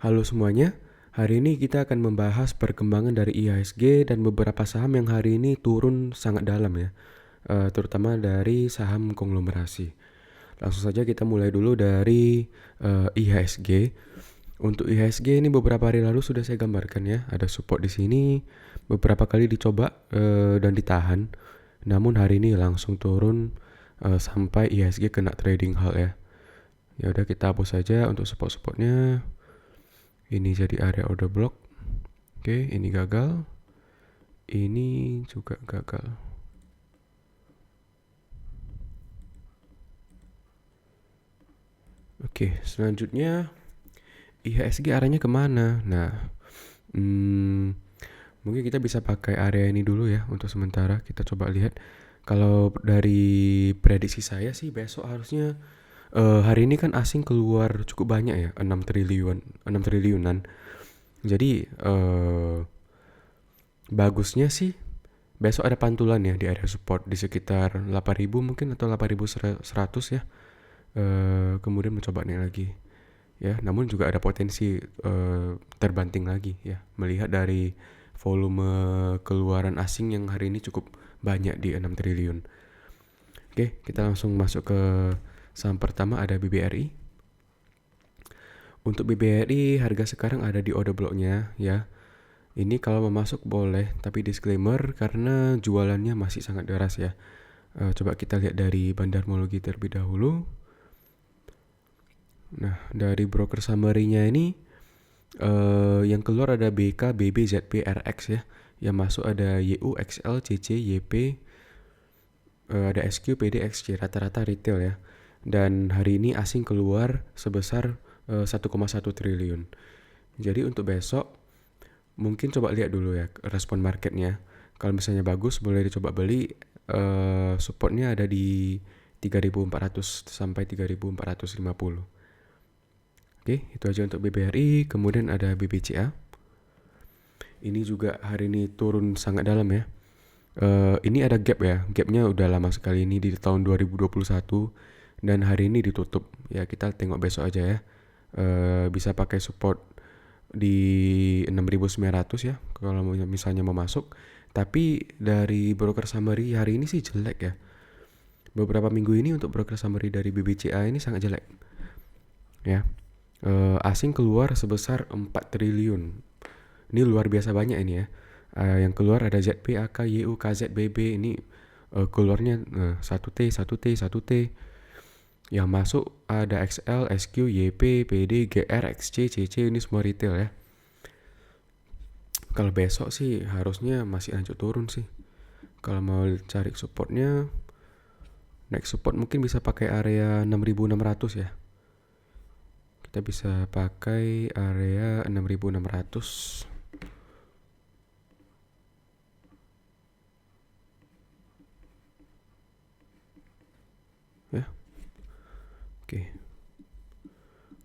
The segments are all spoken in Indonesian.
Halo semuanya, hari ini kita akan membahas perkembangan dari IHSG dan beberapa saham yang hari ini turun sangat dalam ya, terutama dari saham konglomerasi. Langsung saja kita mulai dulu dari IHSG. Untuk IHSG ini beberapa hari lalu sudah saya gambarkan ya, ada support di sini, beberapa kali dicoba dan ditahan. Namun hari ini langsung turun sampai IHSG kena trading halt ya. Ya udah kita hapus saja untuk support-supportnya. Ini jadi area order block. Oke, ini gagal. Ini juga gagal. Oke, selanjutnya IHSG arahnya kemana? Nah, mungkin kita bisa pakai area ini dulu ya untuk sementara. Kita coba lihat. Kalau dari prediksi saya sih besok harusnya hari ini kan asing keluar cukup banyak ya, 6 triliunan. Jadi bagusnya sih besok ada pantulan ya di area support di sekitar 8.000 mungkin atau 8.100 ya. Kemudian mencoba naik lagi. Ya, namun juga ada potensi terbanting lagi ya, melihat dari volume keluaran asing yang hari ini cukup banyak di 6 triliun. Oke, kita langsung masuk ke saham pertama, ada BBRI. Untuk BBRI harga sekarang ada di order blocknya ya. Ini kalau mau masuk boleh, tapi disclaimer karena jualannya masih sangat deras ya. Coba kita lihat dari Bandarmologi terlebih dahulu. Nah, dari broker summary-nya ini yang keluar ada BK, BB, ZP, RX ya. Yang masuk ada YU, XL, CC, YP, ada SQ, PD, XC, rata-rata retail ya. Dan hari ini asing keluar sebesar 1,1 triliun. Jadi untuk besok mungkin coba lihat dulu ya respon marketnya. Kalau misalnya bagus boleh dicoba beli. Supportnya ada di 3.400 sampai 3.450. Oke, itu aja untuk BBRI. Kemudian ada BBCA. Ini juga hari ini turun sangat dalam ya. Ini ada gap ya. Gapnya udah lama sekali, ini di tahun 2021 dan hari ini ditutup. Ya kita tengok besok aja ya. Bisa pakai support di 6.900 ya kalau misalnya mau masuk. Tapi dari broker summary hari ini sih jelek ya. Beberapa minggu ini untuk broker summary dari BBCA ini sangat jelek. Ya. Asing keluar sebesar 4 triliun. Ini luar biasa banyak ini ya. Yang keluar ada ZP, AK, YU, KZ, BB. Ini keluarnya 1T, 1T, 1T. Yang masuk ada XL, SQ, YP, PD, GR, XC, CC. Ini semua retail ya. Kalau besok sih harusnya masih lanjut turun sih. Kalau mau cari supportnya, next support mungkin bisa pakai area 6.600 ya. Kita bisa pakai area 6.600. Ya. Oke.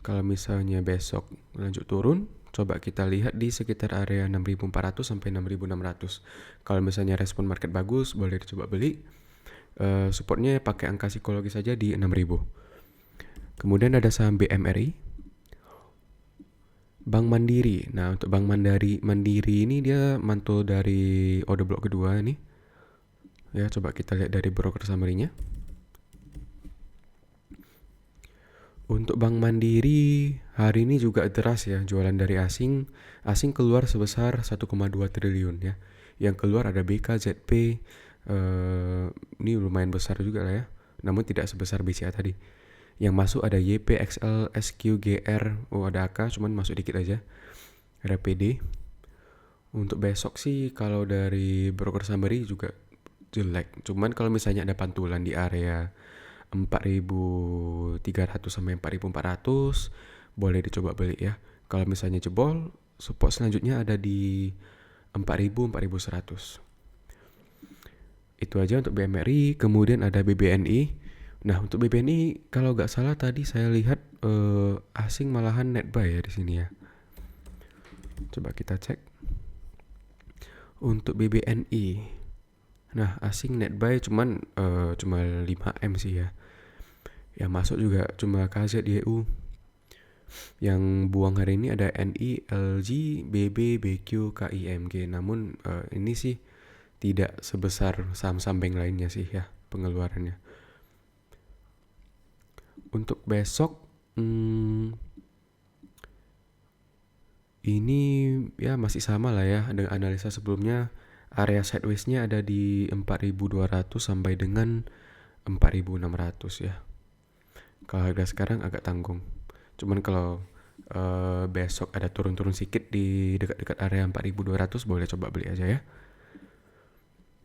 Kalau misalnya besok lanjut turun, coba kita lihat di sekitar area 6.400 sampai 6.600. Kalau misalnya respon market bagus, boleh dicoba beli. Supportnya pakai angka psikologis saja di 6.000. Kemudian ada saham BMRI. Bank Mandiri. Nah, untuk Bank Mandiri ini dia mantul dari order block kedua nih. Ya, coba kita lihat dari broker summary-nya. Untuk Bank Mandiri hari ini juga deras ya jualan dari asing. Asing keluar sebesar 1,2 triliun ya. Yang keluar ada BK, ZP. Ini lumayan besar juga lah ya. Namun tidak sebesar BCA tadi. Yang masuk ada YP, XL, SQ, GR. Oh ada AK, cuman masuk dikit aja. Ada PD. Untuk besok sih kalau dari broker summary juga jelek. Cuman kalau misalnya ada pantulan di area 4.300 sampai 4.400 boleh dicoba beli ya. Kalau misalnya jebol, support selanjutnya ada di 4.000, 4.100. Itu aja untuk BMRI. Kemudian ada BBNI. Nah untuk BBNI kalau nggak salah tadi saya lihat asing malahan net buy ya di sini ya. Coba kita cek. Untuk BBNI, nah asing net buy cuman cuma 5M sih ya. Yang masuk juga cuma KZ, YU. Yang buang hari ini ada NI, LG, BB, BQ, KIMG. Namun ini sih tidak sebesar saham-saham bank lainnya sih ya pengeluarannya. Untuk besok ini ya masih sama lah ya dengan analisa sebelumnya. Area sideways-nya ada di 4.200 sampai dengan 4.600 ya. Kalau harga sekarang agak tanggung. Cuman kalau besok ada turun-turun sedikit di dekat-dekat area 4.200 boleh coba beli aja ya.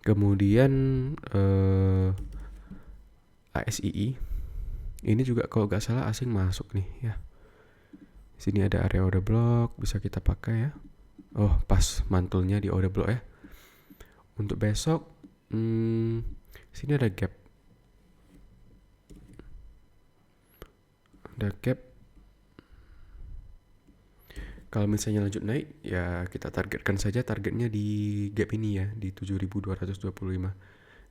Kemudian ASII ini juga kalau nggak salah asing masuk nih ya. Sini ada area order block, bisa kita pakai ya. Oh, pas mantulnya di order block ya. Untuk besok sini ada gap. Ada gap. Kalau misalnya lanjut naik, ya kita targetkan saja targetnya di gap ini ya, di 7.225.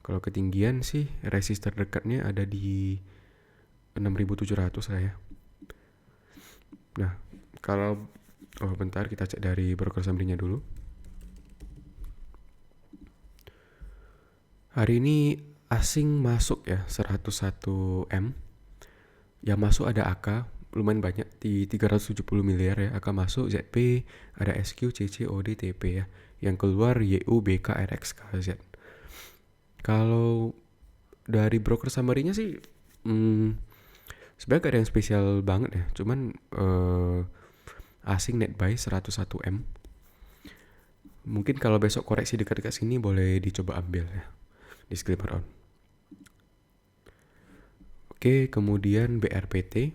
Kalau ketinggian sih, resist terdekatnya ada di 6.700 lah ya. Nah, kalau bentar kita cek dari broker summary-nya dulu. Hari ini asing masuk ya 101 M. Yang masuk ada AK, lumayan banyak di 370 miliar ya. AK masuk, ZP, ada SQ, CC, OD, TP ya. Yang keluar YU, BK, RX, KZ. Kalau dari broker summary-nya sih sebenarnya gak ada yang spesial banget ya. Cuman asing net buy 101 M. Mungkin kalau besok koreksi dekat-dekat sini boleh dicoba ambil ya. Disclaimer on. Oke, kemudian BRPT.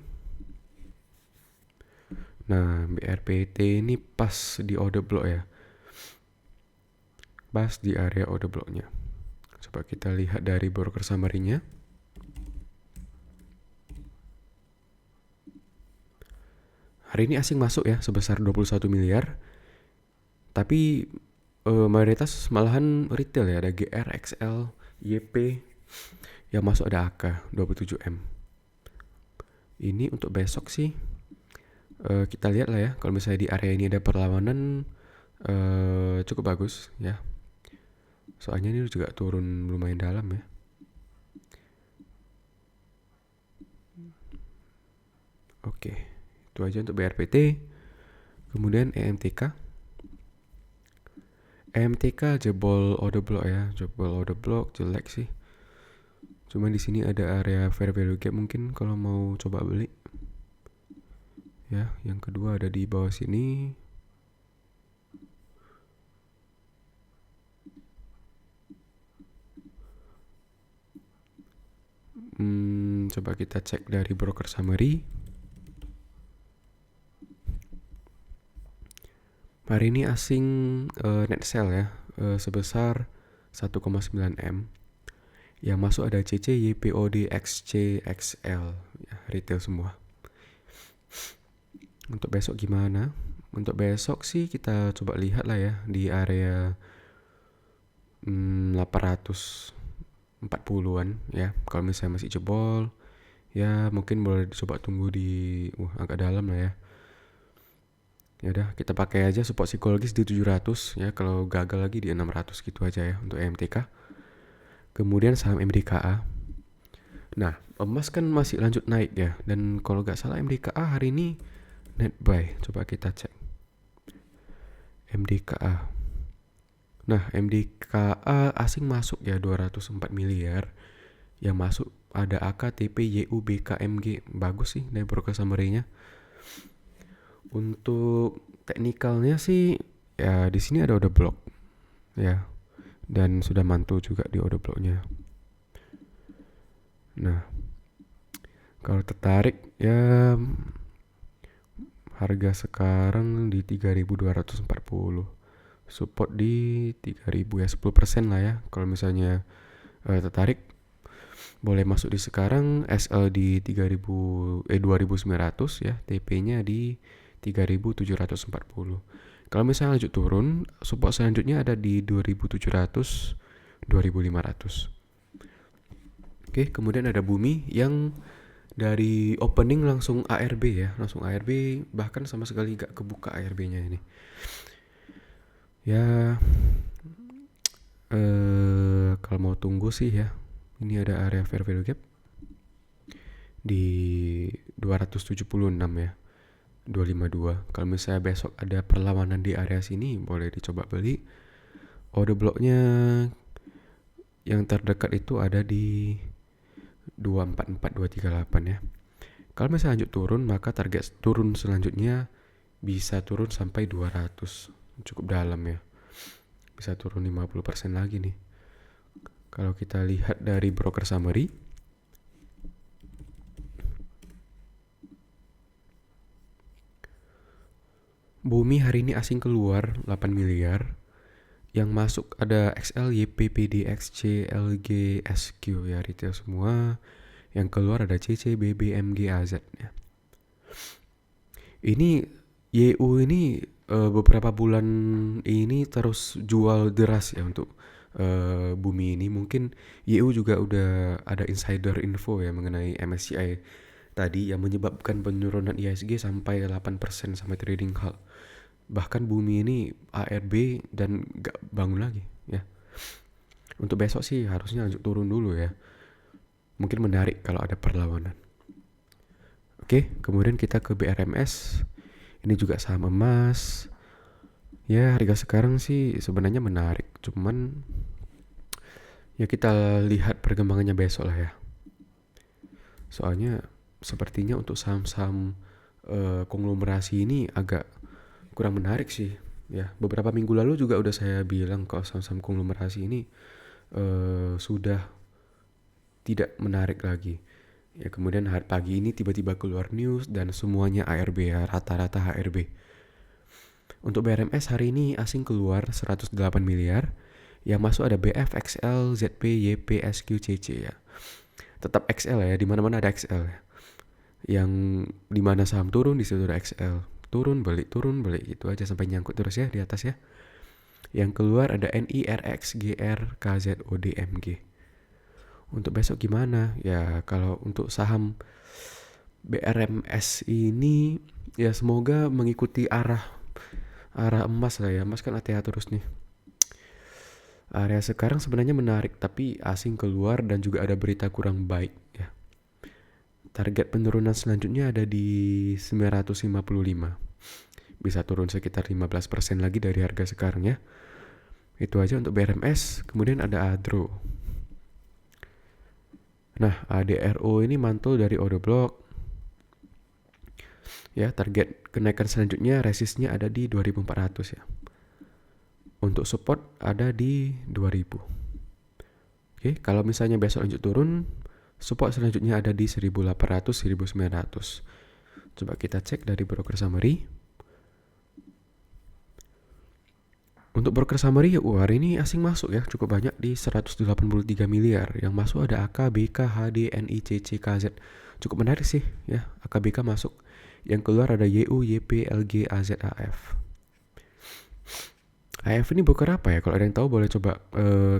Nah, BRPT ini pas di order block ya. Pas di area order blocknya. Coba kita lihat dari broker summary-nya. Hari ini asing masuk ya sebesar 21 miliar. Tapi mayoritas malahan retail ya. Ada GR, XL, YP. Yang masuk ada AK 27M. Ini untuk besok sih kita lihat lah ya. Kalau misalnya di area ini ada perlawanan cukup bagus ya. Soalnya ini juga turun lumayan dalam ya. Oke, itu aja untuk BRPT. Kemudian EMTK. EMTK jebol order block ya. Jebol order block jelek sih. Cuman di sini ada area fair value gap mungkin kalau mau coba beli. Ya, yang kedua ada di bawah sini. Coba kita cek dari broker summary. Hari ini asing net sell ya sebesar 1,9 M. Yang masuk ada CC, YPOD, XC, XL ya, retail semua. Untuk besok gimana? Untuk besok sih kita coba lihat lah ya di area 840-an ya. Kalau misalnya masih jebol ya mungkin boleh coba tunggu di agak dalam lah ya. Ya udah kita pakai aja support psikologis di 700 ya. Kalau gagal lagi di 600 gitu aja ya untuk EMTK. Kemudian saham MDKA. Nah, emas kan masih lanjut naik ya. Dan kalau nggak salah MDKA hari ini net buy. Coba kita cek. MDKA. Nah, MDKA asing masuk ya 204 miliar. Yang masuk ada AK, TP, YU, BK, MG. Bagus sih dari broker summary-nya. Untuk teknikalnya sih ya di sini ada order block ya. Dan sudah mantul juga di order blocknya. Nah, kalau tertarik ya harga sekarang di 3.240. Support di 3.000 ya, 10% lah ya. Kalau misalnya tertarik boleh masuk di sekarang. SL di 2.900 ya, TP-nya di 3.740. Kalau misalnya lanjut turun, support selanjutnya ada di 2.700, 2.500. Oke, kemudian ada Bumi yang Dari opening langsung ARB ya, langsung ARB, bahkan sama sekali gak kebuka ARB-nya ini. Ya, kalau mau tunggu sih ya, ini ada area fair value gap di 276 ya, 252. Kalau misalnya besok ada perlawanan di area sini, boleh dicoba beli. Order blocknya yang terdekat itu ada di 244238 ya. Kalau misalnya lanjut turun, maka target turun selanjutnya bisa turun sampai 200. Cukup dalam ya. Bisa turun 50% lagi nih. Kalau kita lihat dari broker summary, Bumi hari ini asing keluar 8 miliar. Yang masuk ada XL, YP, PDX, C, LG, SQ ya, retail semua. Yang keluar ada CC, BB, MG, AZ ya. Ini YU ini beberapa bulan ini terus jual deras ya untuk Bumi ini. Mungkin YU juga udah ada insider info ya mengenai MSCI tadi yang menyebabkan penurunan IHSG sampai 8% sampai trading halt. Bahkan Bumi ini ARB dan gak bangun lagi ya. Untuk besok sih harusnya lanjut turun dulu ya. Mungkin menarik kalau ada perlawanan. Oke, kemudian kita ke BRMS. Ini juga saham emas. Ya, harga sekarang sih sebenarnya menarik. Cuman ya kita lihat perkembangannya besok lah ya. Soalnya sepertinya untuk saham-saham konglomerasi ini agak kurang menarik sih. Ya, beberapa minggu lalu juga udah saya bilang kalau saham-saham konglomerasi ini sudah tidak menarik lagi. Ya, kemudian hari pagi ini tiba-tiba keluar news dan semuanya ARB ya, rata-rata HRB. Untuk BRMS hari ini asing keluar 108 miliar. Yang masuk ada BF, XL, ZP, YP, SQ, CC ya. Tetap XL ya, di mana-mana ada XL ya. Yang di mana saham turun di situ ada XL. Turun balik itu aja sampai nyangkut terus ya di atas ya. Yang keluar ada NI, RX, GR, KZ, OD, MG. Untuk besok gimana? Ya kalau untuk saham BRMS ini ya semoga mengikuti arah emas lah ya. Emas kan ATH terus nih. Area sekarang sebenarnya menarik tapi asing keluar dan juga ada berita kurang baik ya. Target penurunan selanjutnya ada di 955. Bisa turun sekitar 15% lagi dari harga sekarang ya. Itu aja untuk BRMS. Kemudian ada ADRO. Nah, ADRO ini mantul dari order block. Ya, target kenaikan selanjutnya resistnya ada di 2400 ya. Untuk support ada di 2000. Oke, kalau misalnya besok lanjut turun, support selanjutnya ada di 1800, 1900. Coba kita cek dari broker summary. Untuk broker summary hari ini asing masuk ya, cukup banyak di 183 miliar. Yang masuk ada AK, BK, HD, NI, CC, KZ. Cukup menarik sih ya, AK, BK masuk. Yang keluar ada YU, YP, LG, AZ, AF. AF ini broker apa ya? Kalau ada yang tahu boleh coba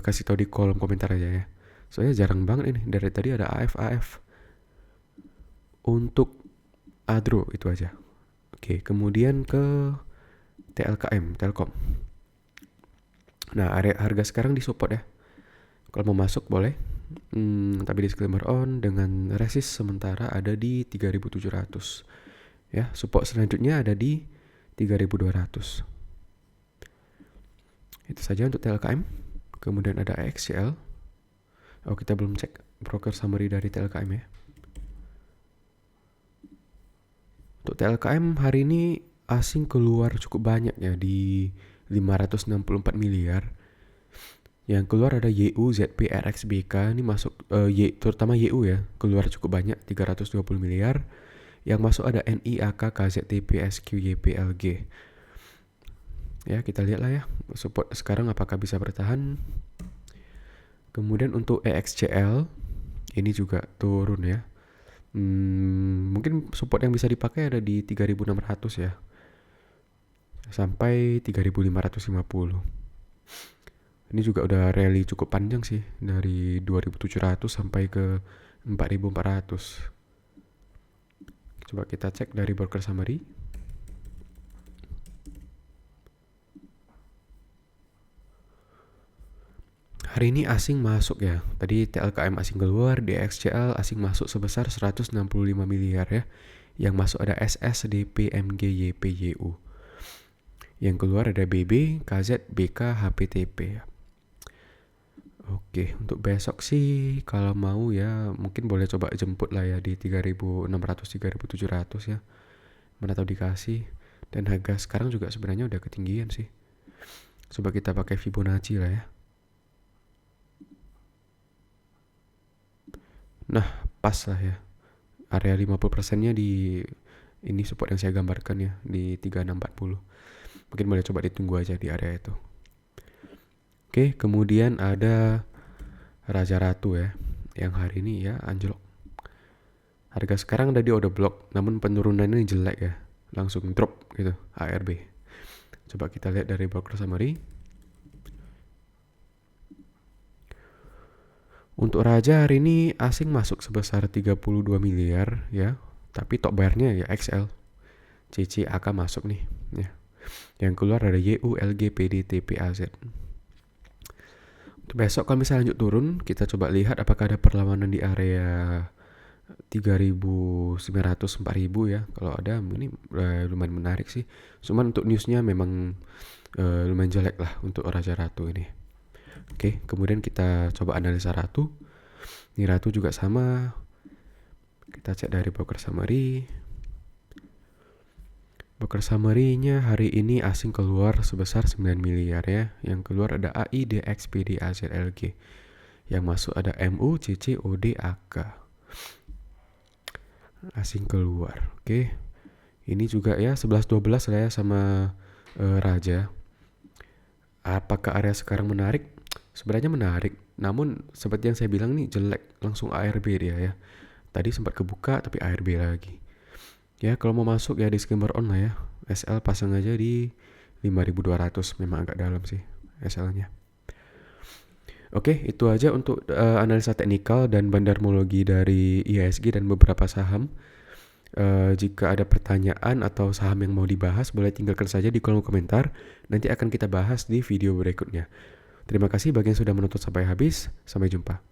kasih tahu di kolom komentar aja ya. Soalnya jarang banget ini. Dari tadi ada AF. Untuk ADRO itu aja. Oke, kemudian ke TLKM, Telkom. Nah, area harga sekarang di support ya. Kalau mau masuk boleh. Tapi disclaimer on dengan resist sementara ada di 3700. Ya, support selanjutnya ada di 3200. Itu saja untuk TLKM. Kemudian ada AXCL. Oh, kita belum cek broker summary dari TLKM ya. Untuk TLKM hari ini asing keluar cukup banyak ya di 564 miliar. Yang keluar ada YU, ZP, RX, BK. Ini masuk terutama YU ya, keluar cukup banyak 320 miliar. Yang masuk ada NI, AK, KZ, TP, SQ, YP, LG. Ya, kita lihat lah ya support sekarang apakah bisa bertahan. Kemudian untuk EXCL ini juga turun ya. Mungkin support yang bisa dipakai ada di 3600 ya. Sampai 3550. Ini juga udah rally cukup panjang sih dari 2700 sampai ke 4400. Coba kita cek dari broker summary. Hari ini asing masuk ya. Tadi TLKM asing keluar, DXCL asing masuk sebesar 165 miliar ya. Yang masuk ada SS, DP, MG, YP, YU. Yang keluar ada BB, KZ, BK, HPTP ya. Oke, untuk besok sih kalau mau ya mungkin boleh coba jemput lah ya di 3.600, 3.700 ya. Mana tahu dikasih. Dan harga sekarang juga sebenarnya udah ketinggian sih. Coba kita pakai Fibonacci lah ya. Nah, pas lah ya. Area 50%-nya di ini support yang saya gambarkan ya, di 3640. Mungkin boleh coba ditunggu aja di area itu. Oke, kemudian ada Raja Ratu ya, yang hari ini ya anjlok. Harga sekarang tadi udah blok, namun penurunannya jelek ya. Langsung drop gitu, ARB. Coba kita lihat dari broker summary. Untuk Raja hari ini asing masuk sebesar 32 miliar ya. Tapi top bayarnya ya XL. CC AK masuk nih ya. Yang keluar ada YU, LG, PD, TP, AZ. Untuk besok kalau misalnya lanjut turun, kita coba lihat apakah ada perlawanan di area 3.900, 4.000 ya. Kalau ada ini lumayan menarik sih. Cuman untuk newsnya memang lumayan jelek lah untuk Raja Ratu ini. Oke, kemudian kita coba analisa Ratu. Ini Ratu juga sama. Kita cek dari broker summary. Broker summary-nya hari ini asing keluar sebesar 9 miliar ya. Yang keluar ada AI, DX, PD, AZ, LG. Yang masuk ada MU, CC, OD, AK. Asing keluar. Oke. Ini juga ya 11-12 lah ya sama Raja. Apakah area sekarang menarik? Sebenarnya menarik, namun seperti yang saya bilang nih jelek, langsung ARB dia ya. Tadi sempat kebuka tapi ARB lagi. Ya kalau mau masuk ya disclaimer on lah ya. SL pasang aja di 5.200, memang agak dalam sih SL-nya. Oke, itu aja untuk analisa teknikal dan bandarmologi dari IHSG dan beberapa saham. Jika ada pertanyaan atau saham yang mau dibahas, boleh tinggalkan saja di kolom komentar. Nanti akan kita bahas di video berikutnya. Terima kasih bagi yang sudah menonton sampai habis. Sampai jumpa.